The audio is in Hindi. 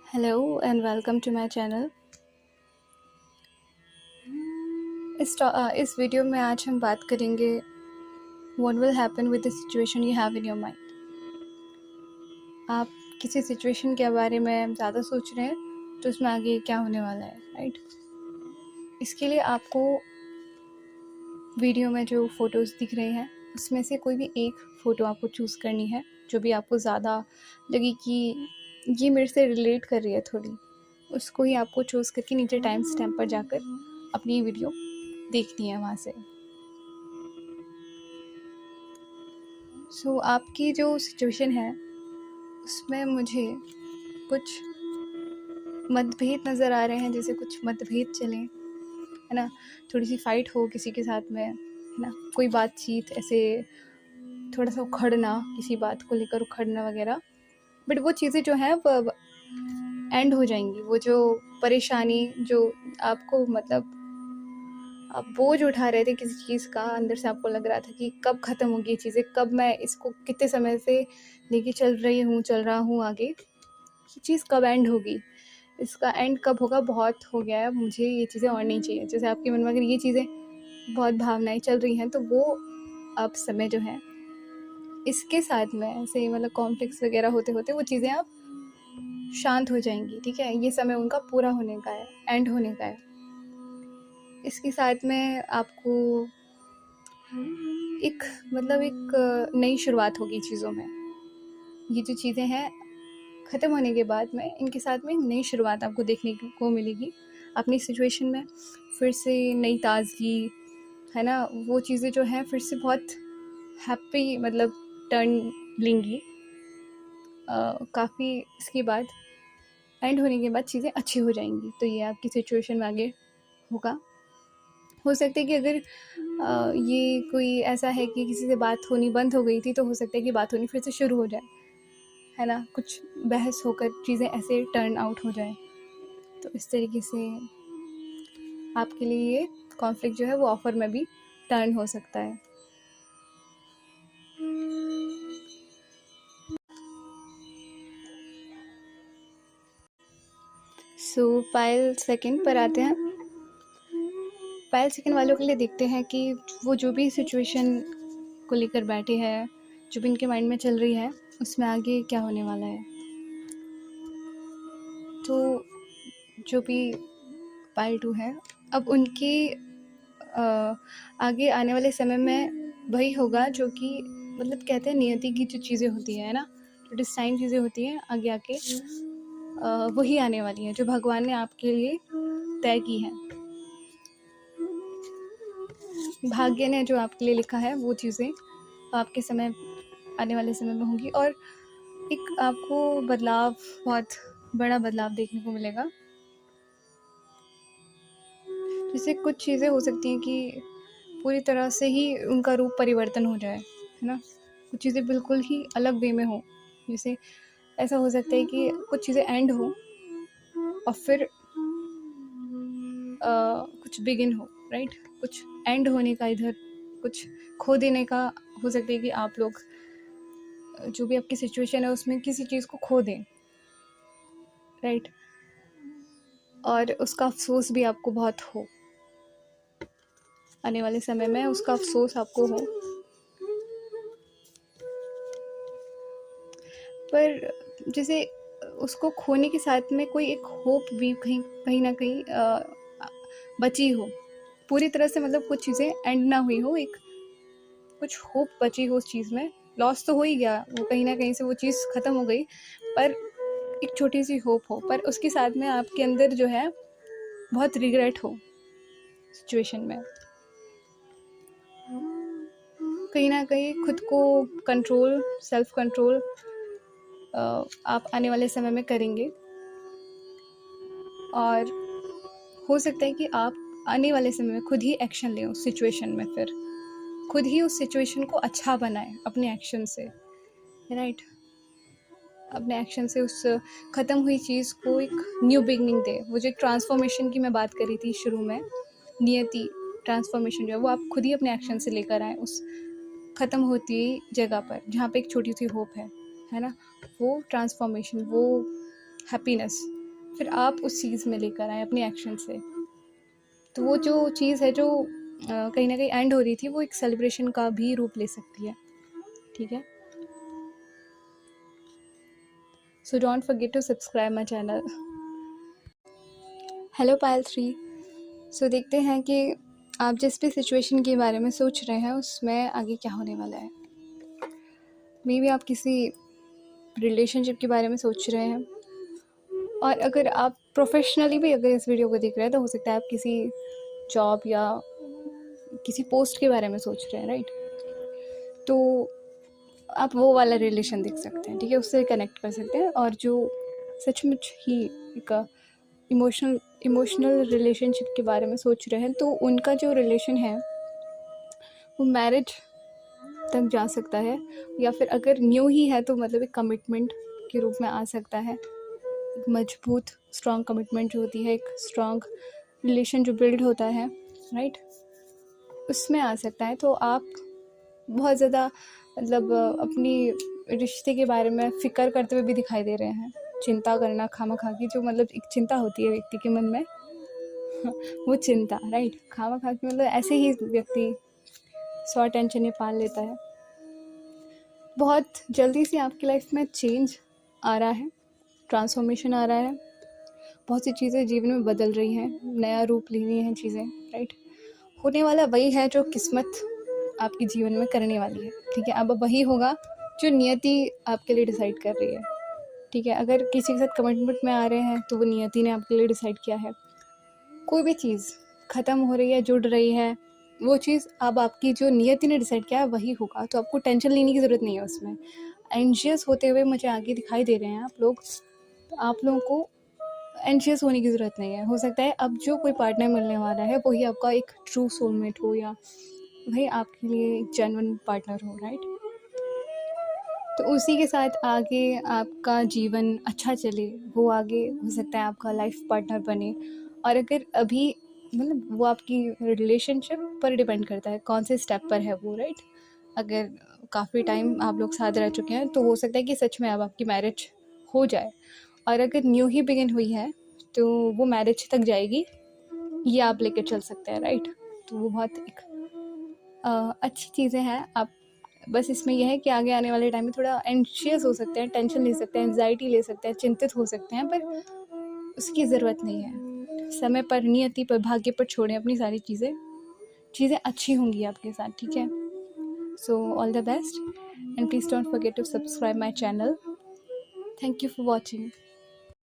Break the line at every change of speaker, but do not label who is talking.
Hello and welcome to my channel। इस वीडियो में आज हम बात करेंगे What will happen with the situation you have in your mind। आप किसी सिचुएशन के बारे में ज़्यादा सोच रहे हैं तो उसमें आगे क्या होने वाला है, राइट। इसके लिए आपको वीडियो में जो फ़ोटोज़ दिख रहे हैं उसमें से कोई भी एक फ़ोटो आपको चूज़ करनी है जो भी आपको ज़्यादा लगे कि ये मेरे से रिलेट कर रही है थोड़ी, उसको ही आपको चूज़ करके नीचे टाइम स्टैम्प पर जाकर अपनी वीडियो देखनी है वहाँ से। सो आपकी जो सिचुएशन है उसमें मुझे कुछ मतभेद नज़र आ रहे हैं, जैसे कुछ मतभेद चलें, है ना, थोड़ी सी फाइट हो किसी के साथ में, है ना, कोई बातचीत ऐसे थोड़ा सा उखड़ना, किसी बात को लेकर उखड़ना वगैरह। बट वो चीज़ें जो हैं वो एंड हो जाएंगी। वो जो परेशानी जो आपको मतलब आप बोझ उठा रहे थे किसी चीज़ का, अंदर से आपको लग रहा था कि कब ख़त्म होगी ये चीज़ें, कब मैं इसको कितने समय से लेके चल रहा हूँ आगे, ये चीज़ कब एंड होगी, इसका एंड कब होगा, बहुत हो गया है, मुझे ये चीज़ें और नहीं चाहिए। जैसे आपके मन में अगर ये चीज़ें बहुत भावनाएं चल रही हैं तो वो अब समय जो है इसके साथ में ऐसे मतलब कॉन्फ्लिक्ट्स वगैरह होते होते वो चीज़ें अब शांत हो जाएंगी। ठीक है, ये समय उनका पूरा होने का है, एंड होने का है। इसके साथ में आपको एक नई शुरुआत होगी चीज़ों में। ये जो चीज़ें हैं ख़त्म होने के बाद में इनके साथ में एक नई शुरुआत आपको देखने को मिलेगी अपनी सिचुएशन में। फिर से नई ताज़गी, है ना, वो चीज़ें जो हैं फिर से बहुत हैप्पी मतलब टर्न लेंगी। काफ़ी इसके बाद एंड होने के बाद चीज़ें अच्छी हो जाएंगी। तो ये आपकी सिचुएशन में आगे होगा। हो सकता है कि अगर ये कोई ऐसा है कि किसी से बात होनी बंद हो गई थी तो हो सकता है कि बात होनी फिर से शुरू हो जाए, है ना, कुछ बहस होकर चीज़ें ऐसे टर्न आउट हो जाए। तो इस तरीके से आपके लिए ये कॉन्फ्लिक्ट जो है वो ऑफर में भी टर्न हो सकता है। सो पायल सेकंड पर आते हैं। पायल सेकंड वालों के लिए देखते हैं कि वो जो भी सिचुएशन को लेकर बैठे हैं, जो भी इनके माइंड में चल रही है, उसमें आगे क्या होने वाला है। तो जो भी पायल टू है, अब उनके आगे आने वाले समय में वही होगा जो कि मतलब कहते हैं नियति की जो चीज़ें होती है ना, जो डिस्टाइन चीज़ें होती हैं आगे आके वही आने वाली हैं जो भगवान ने आपके लिए तय की है। भाग्य ने जो आपके लिए लिखा है वो चीज़ें आपके समय आने वाले समय में होंगी। और एक आपको बदलाव, बहुत बड़ा बदलाव देखने को मिलेगा। जैसे कुछ चीज़ें हो सकती हैं कि पूरी तरह से ही उनका रूप परिवर्तन हो जाए, है ना, कुछ चीज़ें बिल्कुल ही अलग वे में हो। जैसे ऐसा हो सकता है कि कुछ चीज़ें एंड हो और फिर कुछ बिगिन हो, राइट। कुछ एंड होने का, इधर कुछ खो देने का हो सकता है कि आप लोग जो भी आपकी सिचुएशन है उसमें किसी चीज़ को खो दें, राइट, और उसका अफसोस भी आपको बहुत हो, आने वाले समय में उसका अफसोस आपको हो। पर जैसे उसको खोने के साथ में कोई एक होप भी कहीं कहीं ना कहीं बची हो, पूरी तरह से मतलब कुछ चीज़ें एंड ना हुई हो, एक कुछ होप बची हो उस चीज़ में। लॉस तो हो ही गया, वो कहीं ना कहीं से वो चीज़ ख़त्म हो गई, पर एक छोटी सी होप हो, पर उसके साथ में आपके अंदर जो है बहुत रिग्रेट हो सिचुएशन में। कहीं ना कहीं खुद को कंट्रोल, सेल्फ कंट्रोल आप आने वाले समय में करेंगे। और हो सकता है कि आप आने वाले समय में खुद ही एक्शन लें उस सिचुएशन में, फिर खुद ही उस सिचुएशन को अच्छा बनाएं अपने एक्शन से, राइट। अपने एक्शन से उस ख़त्म हुई चीज़ को एक न्यू बिगनिंग दे। वो जो एक ट्रांसफॉर्मेशन की मैं बात करी थी शुरू में, नियति ट्रांसफॉर्मेशन जो है वो आप खुद ही अपने एक्शन से लेकर आएँ उस ख़त्म होती जगह पर जहाँ पे एक छोटी सी होप है ना, वो ट्रांसफॉर्मेशन, वो हैप्पीनेस फिर आप उस चीज़ में लेकर आए अपनी एक्शन से। तो वो जो चीज़ है जो कहीं ना कहीं एंड हो रही थी, वो एक सेलिब्रेशन का भी रूप ले सकती है। ठीक है, so don't forget to subscribe my channel. Hello Payal 3। So देखते हैं कि आप जिस भी सिचुएशन के बारे में सोच रहे हैं उसमें आगे क्या होने वाला है। मे बी आप किसी रिलेशनशिप के बारे में सोच रहे हैं, और अगर आप प्रोफेशनली भी अगर इस वीडियो को देख रहे हैं तो हो सकता है आप किसी जॉब या किसी पोस्ट के बारे में सोच रहे हैं, राइट। तो आप वो वाला रिलेशन देख सकते हैं, ठीक है, उससे कनेक्ट कर सकते हैं। और जो सचमुच ही एक इमोशनल रिलेशनशिप के बारे में सोच रहे हैं, तो उनका जो रिलेशन है वो मैरिज तक जा सकता है, या फिर अगर न्यू ही है तो मतलब एक कमिटमेंट के रूप में आ सकता है। एक मजबूत स्ट्रॉन्ग कमिटमेंट जो होती है, एक स्ट्रॉन्ग रिलेशन जो बिल्ड होता है, राइट, उसमें आ सकता है। तो आप बहुत ज़्यादा मतलब अपनी रिश्ते के बारे में फ़िक्र करते हुए भी दिखाई दे रहे हैं। चिंता करना खामा-खा की, जो मतलब एक चिंता होती है व्यक्ति के मन में वो चिंता, राइट, खामा-खा की मतलब ऐसे ही व्यक्ति 100 टेंशन ही पाल लेता है। बहुत जल्दी से आपकी लाइफ में चेंज आ रहा है, ट्रांसफॉर्मेशन आ रहा है, बहुत सी चीज़ें जीवन में बदल रही हैं, नया रूप ले रही हैं चीज़ें, राइट। होने वाला वही है जो किस्मत आपके जीवन में करने वाली है, ठीक है। अब वही होगा जो नियति आपके लिए डिसाइड कर रही है, ठीक है। अगर किसी के साथ कमिटमेंट में आ रहे हैं तो वो नियति ने आपके लिए डिसाइड किया है। कोई भी चीज़ ख़त्म हो रही है, जुड़ रही है, वो चीज़ अब आपकी जो नियति ने डिसाइड किया है वही होगा। तो आपको टेंशन लेने की ज़रूरत नहीं है उसमें। एंशियस होते हुए मुझे आगे दिखाई दे रहे हैं आप लोग, तो आप लोगों को एंशियस होने की ज़रूरत नहीं है। हो सकता है अब जो कोई पार्टनर मिलने वाला है वही आपका एक ट्रू सोलमेट हो, या वही आपके लिए एक जेन्युइन पार्टनर हो, राइट। तो उसी के साथ आगे आपका जीवन अच्छा चले, वो आगे हो सकता है आपका लाइफ पार्टनर बने। और अगर अभी मतलब वो आपकी रिलेशनशिप पर डिपेंड करता है कौन से स्टेप पर है वो, राइट। अगर काफ़ी टाइम आप लोग साथ रह चुके हैं तो हो सकता है कि सच में अब आपकी मैरिज हो जाए। और अगर न्यू ही बिगिन हुई है तो वो मैरिज तक जाएगी, ये आप लेकर चल सकते हैं, राइट। तो वो बहुत एक अच्छी चीज़ें हैं। आप बस इसमें यह है कि आगे आने वाले टाइम में थोड़ा एंशियस हो सकते हैं, टेंशन ले सकते हैं, एंजाइटी ले सकते हैं, चिंतित हो सकते हैं, पर उसकी ज़रूरत नहीं है। समय पर, नियति पर, भाग्य पर छोड़ें अपनी सारी चीज़ें। चीज़ें अच्छी होंगी आपके साथ, ठीक है। So all the best and please don't forget to subscribe my channel. Thank you for watching.